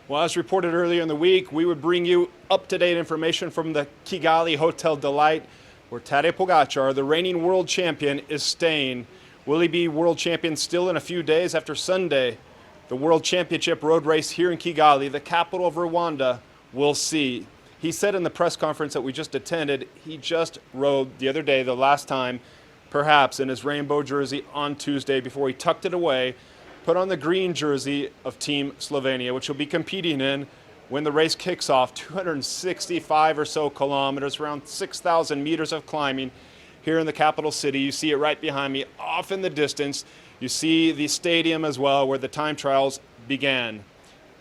Well, as reported earlier in the week, we would bring you up-to-date information from the Kigali Hotel Delight, where Tadej Pogačar, the reigning world champion, is staying. Will he be world champion still in a few days after Sunday? The World Championship road race here in Kigali, the capital of Rwanda. We'll see. He said in the press conference that we just attended, he just rode the other day, the last time, perhaps in his rainbow jersey on Tuesday before he tucked it away, put on the green jersey of Team Slovenia, which he'll be competing in when the race kicks off. 265 or so kilometers, around 6,000 meters of climbing here in the capital city. You see it right behind me, off in the distance. You see the stadium as well, where the time trials began.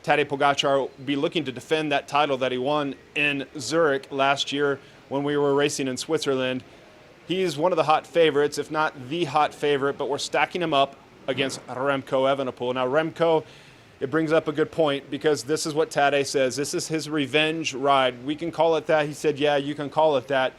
Tadej Pogačar will be looking to defend that title that he won in Zurich last year when we were racing in Switzerland. He's one of the hot favorites, if not the hot favorite, but we're stacking him up against Remco Evenepoel. Now, Remco, it brings up a good point, because this is what Tadej says. This is his revenge ride. We can call it that. He said, yeah, you can call it that.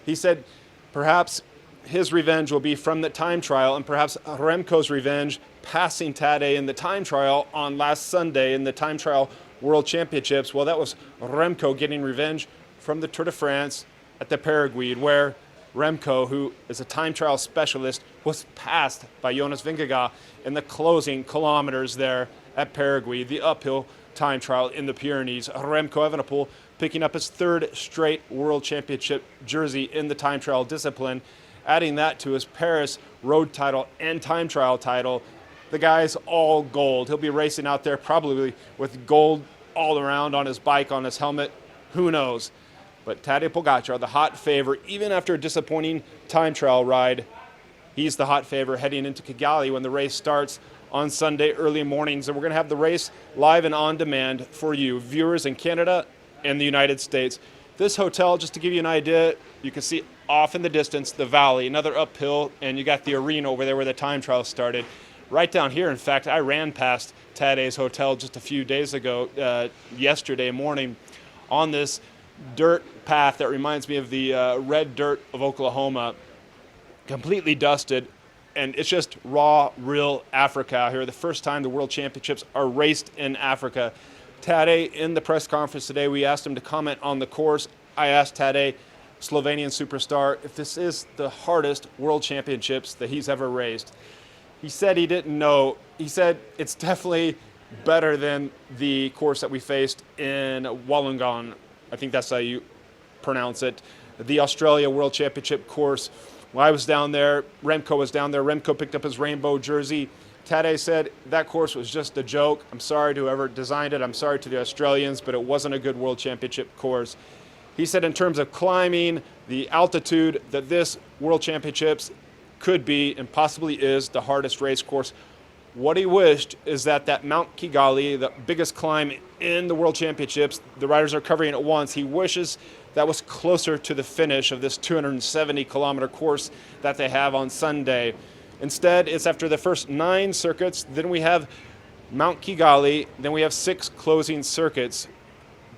He said perhaps his revenge will be from the time trial, and perhaps Remco's revenge passing Tadej in the time trial on last Sunday in the time trial World Championships. Well, that was Remco getting revenge from the Tour de France at the Paraguay, where Remco, who is a time trial specialist, was passed by Jonas Vingegaard in the closing kilometers there at Paraguay, the uphill time trial in the Pyrenees. Remco Evenepoel picking up his third straight World Championship jersey in the time trial discipline, adding that to his Paris road title and time trial title. The guy's all gold. He'll be racing out there probably with gold all around on his bike, on his helmet. Who knows? But Tadej Pogačar, the hot favorite, even after a disappointing time trial ride, he's the hot favorite heading into Kigali when the race starts on Sunday early mornings. And we're going to have the race live and on demand for you, viewers in Canada and the United States. This hotel, just to give you an idea, you can see off in the distance the valley, another uphill, and you got the arena over there where the time trial started. Right down here, in fact, I ran past Tadej's hotel just a few days ago, yesterday morning, on this dirt path that reminds me of the red dirt of Oklahoma, completely dusted, and it's just raw, real Africa out here. The first time the World Championships are raced in Africa. Tadej, in the press conference today, we asked him to comment on the course. I asked Tadej, Slovenian superstar, if this is the hardest World Championships that he's ever raced. He said he didn't know. He said it's definitely better than the course that we faced in Wollongong. I think that's how you pronounce it. The Australia World Championship course. When I was down there, Remco was down there. Remco picked up his rainbow jersey. Tadej said that course was just a joke. I'm sorry to whoever designed it. I'm sorry to the Australians, but it wasn't a good World Championship course. He said in terms of climbing, the altitude, that this World Championships could be and possibly is the hardest race course. What he wished is that Mount Kigali, the biggest climb in the World Championships, the riders are covering it once. He wishes that was closer to the finish of this 270-kilometer course that they have on Sunday. Instead, it's after the first 9 circuits, then we have Mount Kigali, then we have 6 closing circuits.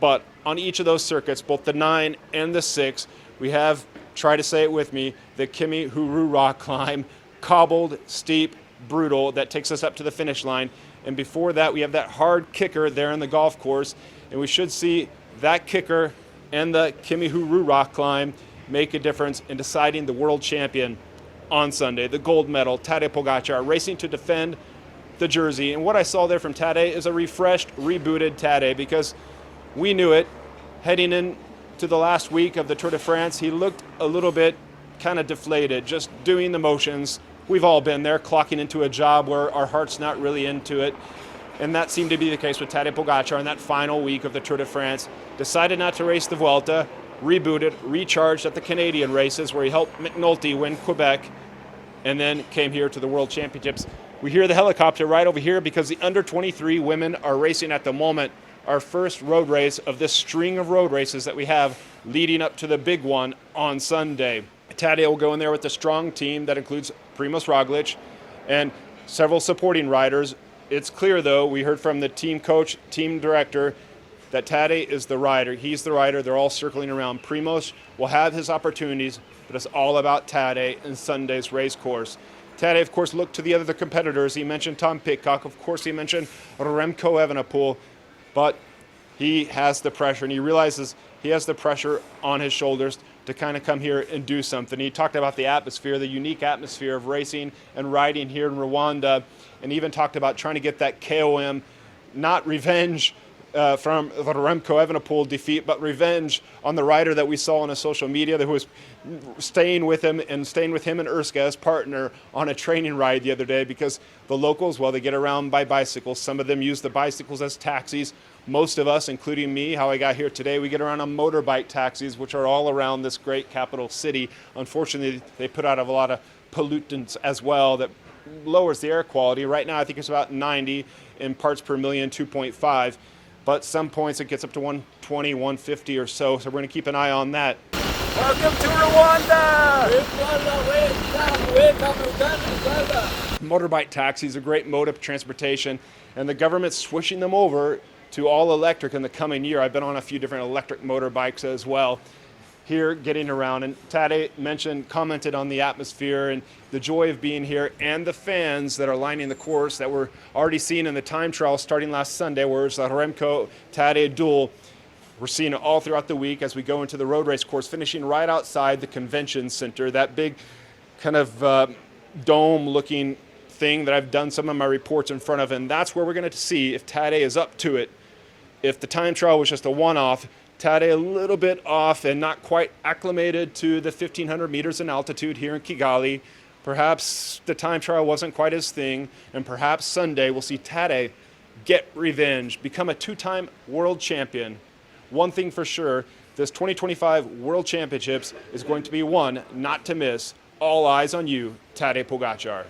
But on each of those circuits, both the 9 and the 6, we have, try to say it with me, the Kimi Huru rock climb, cobbled, steep, brutal, that takes us up to the finish line. And before that, we have that hard kicker there in the golf course. And we should see that kicker and the Kimi Huru rock climb make a difference in deciding the world champion on Sunday. The gold medal, Tadej Pogačar, racing to defend the jersey. And what I saw there from Tadej is a refreshed, rebooted Tadej, because we knew it heading in to the last week of the Tour de France. He looked a little bit kind of deflated, just doing the motions. We've all been there, clocking into a job where our heart's not really into it. And that seemed to be the case with Tadej Pogačar in that final week of the Tour de France. Decided not to race the Vuelta, rebooted, recharged at the Canadian races where he helped McNulty win Quebec, and then came here to the World Championships. We hear the helicopter right over here because the under-23 women are racing at the moment. Our first road race of this string of road races that we have leading up to the big one on Sunday. Tadej will go in there with a strong team that includes Primož Roglič and several supporting riders. It's clear, though, we heard from the team coach, team director, that Tadej is the rider. He's the rider. They're all circling around. Primož will have his opportunities, but it's all about Tadej in Sunday's race course. Tadej, of course, looked to the other competitors. He mentioned Tom Pidcock. Of course, he mentioned Remco Evenepoel. But he has the pressure, and he realizes he has the pressure on his shoulders to kind of come here and do something. He talked about the atmosphere, the unique atmosphere of racing and riding here in Rwanda, and even talked about trying to get that KOM, not revenge from the Remco Evenepoel defeat, but revenge on the rider that we saw on his social media that was staying with him and Erska as partner on a training ride the other day, because the locals, well, they get around by bicycles. Some of them use the bicycles as taxis. Most of us, including me, how I got here today, we get around on motorbike taxis, which are all around this great capital city. Unfortunately, they put out a lot of pollutants as well that lowers the air quality. Right now, I think it's about 90 in parts per million, 2.5. But some points it gets up to 120, 150 or so. So we're going to keep an eye on that. Welcome to Rwanda! Motorbike taxis are a great mode of transportation, and the government's switching them over to all electric in the coming year. I've been on a few different electric motorbikes as well here getting around, and Tadej commented on the atmosphere and the joy of being here, and the fans that are lining the course that were already seen in the time trial starting last Sunday, where it's the Remco Tadej duel. We're seeing it all throughout the week as we go into the road race course, finishing right outside the convention center, that big kind of dome-looking thing that I've done some of my reports in front of, and that's where we're going to see if Tadej is up to it. If the time trial was just a one-off, Tadej a little bit off and not quite acclimated to the 1,500 meters in altitude here in Kigali. Perhaps the time trial wasn't quite his thing, and perhaps Sunday we'll see Tadej get revenge, become a two-time world champion. One thing for sure, this 2025 World Championships is going to be one not to miss. All eyes on you, Tadej Pogačar.